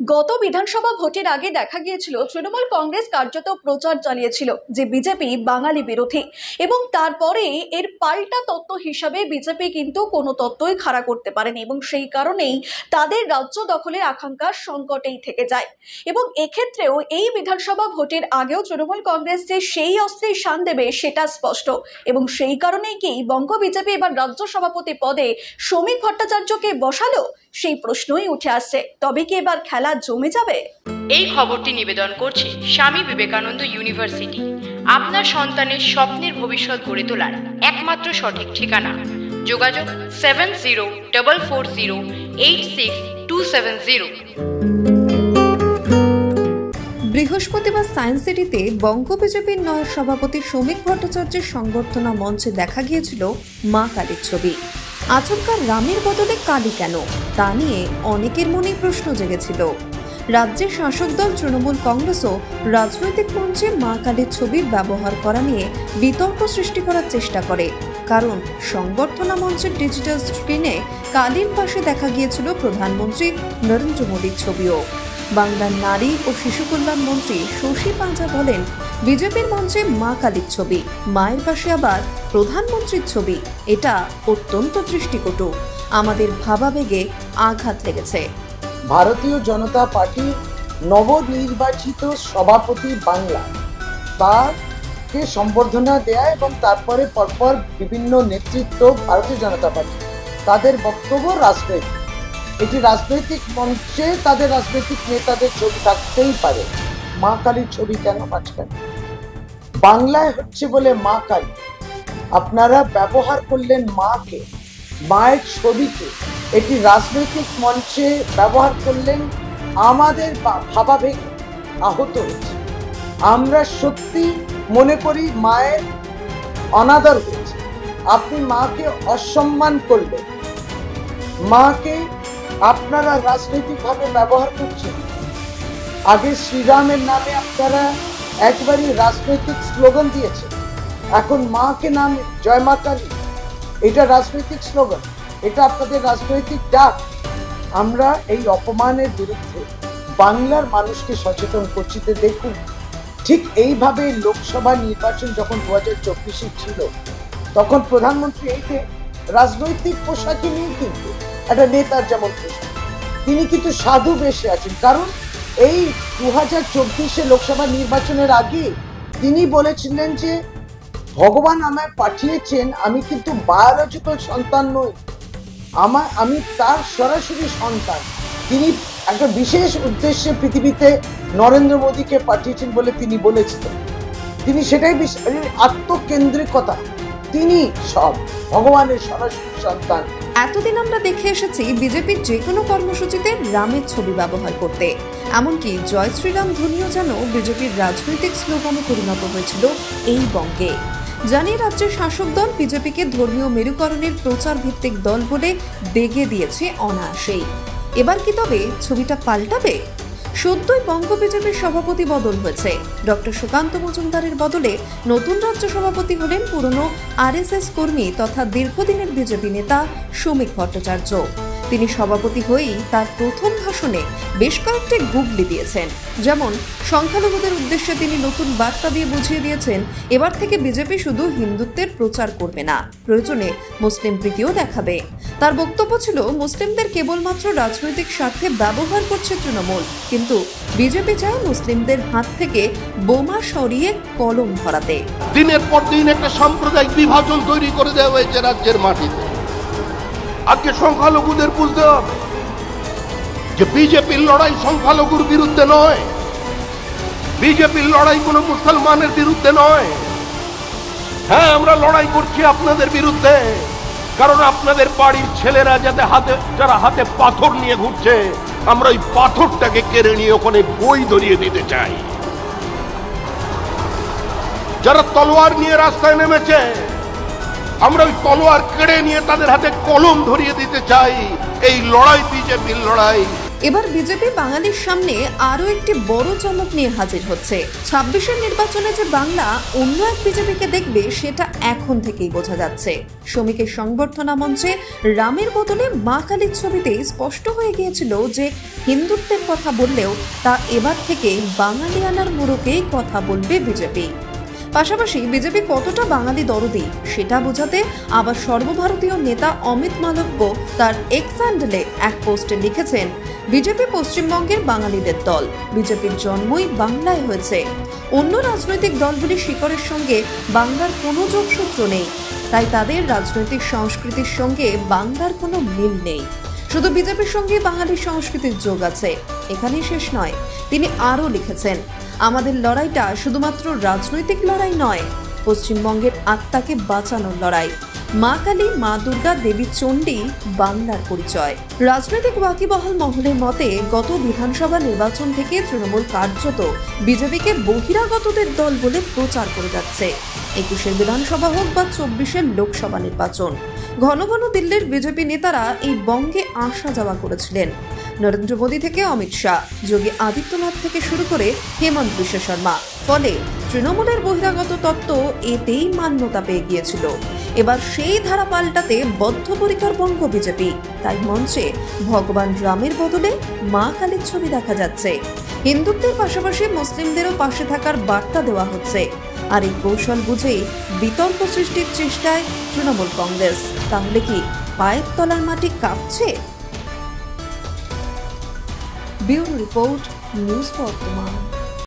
গত বিধানসভা ভোটের আগে দেখা গিয়েছিল তৃণমূল কংগ্রেস কার্যত প্রচার চালিয়েছিল যে বিজেপি বাঙালি বিরোধী, এবং তারপরে এর পাল্টা তত্ত্ব হিসাবে বিজেপি কিন্তু কোনো তত্ত্বই খাড়া করতে পারেনি এবং সেই কারণেই তাদের রাজ্য দখলের আকাঙ্ক্ষা সংকটেই থেকে যায়। এবং এক্ষেত্রেও এই বিধানসভা ভোটের আগেও তৃণমূল কংগ্রেস যে সেই অস্ত্রে শান দেবে সেটা স্পষ্ট, এবং সেই কারণেই কি বঙ্গ বিজেপি এবার রাজ্য সভাপতি পদে শ্রমিক ভট্টাচার্যকে বসালো, সেই প্রশ্নই উঠে আসছে। তবে কি এবার খেলা জমে যাবে? এই খবরটি নিবেদন করছে স্বামী বিবেকানন্দ ইউনিভার্সিটি, আপনার সন্তানের স্বপ্নের ভবিষ্যৎ গড়ে তোলার একমাত্র সঠিক ঠিকানা। যোগাযোগ 7044086270। বৃহস্পতিবার সায়েন্স সিটিতে বঙ্গ বিজেপির নয়া সভাপতি শ্রমিক ভট্টাচার্যের সংবর্ধনা মঞ্চে দেখা গিয়েছিল মা কালীর ছবি। আচমকা রামের বদলে কালী কেন, তা নিয়ে অনেকের মনে প্রশ্ন জেগেছিল। রাজ্যের শাসক দল তৃণমূল কংগ্রেসও রাজনৈতিক মঞ্চে মা কালীর ছবির ব্যবহার করা নিয়ে বিতর্ক সৃষ্টি করার চেষ্টা করে, কারণ সংবর্ধনা মঞ্চের ডিজিটাল স্ক্রিনে কালীর পাশে দেখা গিয়েছিল প্রধানমন্ত্রী নরেন্দ্র মোদীর ছবিও। বাংলার নারী ও শিশু কল্যাণ মন্ত্রী শশী পাঞ্জা বলেন, বিজেপির মঞ্চে মা কালীর ছবি, মায়ের পাশে আবার প্রধানমন্ত্রীর ছবি, এটা অত্যন্ত দৃষ্টিকটু, আমাদের ভাবাবেগে আঘাত লেগেছে। ভারতীয় জনতা পার্টির নবনির্বাচিত সভাপতি বাংলা, তাকে সম্বর্ধনা দেয়া এবং তারপরে পরপর বিভিন্ন নেতৃত্ব ভারতীয় জনতা পার্টি, তাদের বক্তব্য রাজনৈতিক। এটি রাজনৈতিক মঞ্চে তাদের রাজনৈতিক নেতাদের ছবি থাকতেই পারে, মা কালীর ছবি কেন মাঝখানে? বাংলায় হচ্ছে বলে মা কালী, আপনারা ব্যবহার করলেন মাকে, মায়ের ছবিকে, এটি রাজনৈতিক মঞ্চে ব্যবহার করলেন, আমাদের ভাবাবেগ আহত হয়েছে। আমরা সত্যি মনে করি মায়ের অনাদর হয়েছে। আপনি মাকে অসম্মান করলেন, মাকে আপনারা রাজনৈতিকভাবে ব্যবহার করছেন। আগে শ্রীরামের নামে আপনারা একবারই রাজনৈতিক স্লোগান দিয়েছেন, এখন মাকে নামে জয় মা কালী, এটা রাজনৈতিক স্লোগান, এটা আপনাদের রাজনৈতিক ডাক। আমরা এই অপমানের বিরুদ্ধে বাংলার মানুষকে সচেতন করছি। দেখুন, ঠিক এইভাবে লোকসভা নির্বাচন যখন 2024 ছিল, তখন প্রধানমন্ত্রী এই যে রাজনৈতিক পোশাকে নিয়ে কিন্তু একটা নেতার যেমন পোশাক, তিনি কিন্তু সাধু বেশে আছেন, কারণ এই 2024 লোকসভা নির্বাচনের আগে তিনি বলেছিলেন যে ভগবান আমায় পাঠিয়েছেন, আমি কিন্তু বায়োলজিক্যাল সন্তান নই, আমি তার সরাসরি সন্তান। তিনি একটা বিশেষ উদ্দেশ্যে পৃথিবীতে নরেন্দ্র মোদীকে পাঠিয়েছেন বলে তিনি বলেছিলেন। তিনি সেটাই আত্মকেন্দ্রিকতা, তিনি সব ভগবানের সরাসরি সন্তান। এতদিন আমরা দেখে এসেছি বিজেপির যে কোনো কর্মসূচিতে রামের ছবি ব্যবহার করতে, এমনকি জয় শ্রীরাম ধ্বনিও যেন বিজেপির রাজনৈতিক স্লোগানে পরিণত হয়েছিল এই বঙ্গে। জানিয়ে রাজ্যের শাসক দল বিজেপিকে ধর্মীয় মেরুকরণের প্রচার ভিত্তিক দল বলে দেগে দিয়েছে অনায়াসেই। এবার কি তবে ছবিটা পাল্টাবে? সদ্যই বঙ্গ বিজেপির সভাপতি বদল হয়েছে। ডক্টর সুকান্ত মজুমদারের বদলে নতুন রাজ্য সভাপতি হলেন পুরনো আরএসএস কর্মী তথা দীর্ঘদিনের বিজেপি নেতা শ্রমিক ভট্টাচার্য। তিনি সভাপতি হয়েই তার প্রথম ভাষণে বেশ কয়েকটি গুগলি দিয়েছেন। যেমন সংখ্যালঘুদের উদ্দেশ্যে তিনি নতুন বার্তা দিয়ে বুঝিয়ে দিয়েছেন, এবার থেকে বিজেপি শুধু হিন্দুত্বের প্রচার করবে না, প্রয়োজনে মুসলিম প্রীতিও দেখাবে। তার বক্তব্য ছিল, মুসলিমদের কেবলমাত্র রাজনৈতিক স্বার্থে ব্যবহার করছে তৃণমূল, কিন্তু বিজেপি চায় মুসলিমদের হাত থেকে বোমা সরিয়ে কলম ধরাতে। দিনের পর দিন একটা সাম্প্রদায়িক বিভাজন তৈরি করে দেওয়া হয়েছে রাজ্যের মাটিতে। আজকে সংখ্যালঘুদের বুঝতে হবে যে বিজেপির লড়াই সংখ্যালঘুর বিরুদ্ধে নয়, বিজেপির লড়াই কোনো মুসলমানের বিরুদ্ধে নয়। হ্যাঁ, আমরা লড়াই করছি আপনাদের বিরুদ্ধে, কারণ আপনাদের বাড়ির ছেলেরা যারা হাতে পাথর নিয়ে ঘুরছে, আমরা ওই পাথরটাকে কেড়ে নিয়ে ওখানে বই ধরিয়ে দিতে চাই। যারা তলোয়ার নিয়ে রাস্তায় নেমেছে, আমরা ওই তলোয়ার কেড়ে নিয়ে তাদের হাতে কলম ধরিয়ে দিতে চাই। এই লড়াই বিজেপির লড়াই, এবার বিজেপি বাঙালির সামনে আরও একটি বড় চমক নিয়ে হাজির হচ্ছে। 26-এর নির্বাচনে যে বাংলা অন্য এক বিজেপিকে দেখবে সেটা এখন থেকেই বোঝা যাচ্ছে। শ্রমিকের সংবর্ধনা মঞ্চে রামের বদলে মা কালীর ছবিতে স্পষ্ট হয়ে গিয়েছিল যে হিন্দুত্বের কথা বললেও তা এবার থেকে বাঙালিয়ানার মোড়কেই কথা বলবে বিজেপি। পাশাপাশি বিজেপি কতটা বাঙালি দরদি সেটা বোঝাতে আবার সর্বভারতীয় নেতা অমিত মালব্য তার এক্স হ্যান্ডেলে এক পোস্টে লিখেছেন, বিজেপি পশ্চিমবঙ্গের বাঙালিদের দল, বিজেপির জন্মই বাংলায় হয়েছে। অন্য রাজনৈতিক দলগুলির শিকড়ের সঙ্গে বাংলার কোনো যোগসূত্র নেই, তাই তাদের রাজনৈতিক সংস্কৃতির সঙ্গে বাংলার কোনো মিল নেই। শুধু বিজেপির সঙ্গে বাঙালির সংস্কৃতির যোগ আছে। এখানেই শেষ নয়, তিনি আরও লিখেছেন, আমাদের লড়াইটা শুধুমাত্র রাজনৈতিক লড়াই নয়, পশ্চিমবঙ্গের আত্মাকে বাঁচানোর লড়াই। মা কালী, মা দুর্গা, দেবী চণ্ডী বাংলার পরিচয়। রাজনৈতিক ওয়াকিবহাল মহলের মতে গত বিধানসভা নির্বাচন থেকে তৃণমূল কার্যত বিজেপিকে বহিরাগতদের দল বলে প্রচার করে যাচ্ছে। 21-এর বিধানসভা হোক বা 24-এর লোকসভা নির্বাচন, ঘন ঘন দিল্লির বিজেপি নেতারা এই বঙ্গে আসা যাওয়া করেছিলেন। নরেন্দ্র মোদী থেকে অমিত শাহ, যোগী আদিত্যনাথ থেকে শুরু করে হেমন্ত বিশ্ব শর্মা। ফলে তৃণমূলের বহিরাগত তত্ত্ব এতেই মান্যতা পেয়ে গিয়েছিল। এবার সেই ধারা পাল্টাতে বদ্ধপরিকর বঙ্গ বিজেপি। তাই মঞ্চে ভগবান রামের বদলে মা কালীর ছবি দেখা যাচ্ছে। হিন্দুত্বের পাশাপাশি মুসলিমদেরও পাশে থাকার বার্তা দেওয়া হচ্ছে। আর এই কৌশল বুঝেই বিতর্ক সৃষ্টির চেষ্টায় তৃণমূল কংগ্রেস। তাহলে কি পায়ের তলার মাটি কাঁপছে? ব্যুরো রিপোর্ট, নিউজ বর্তমান।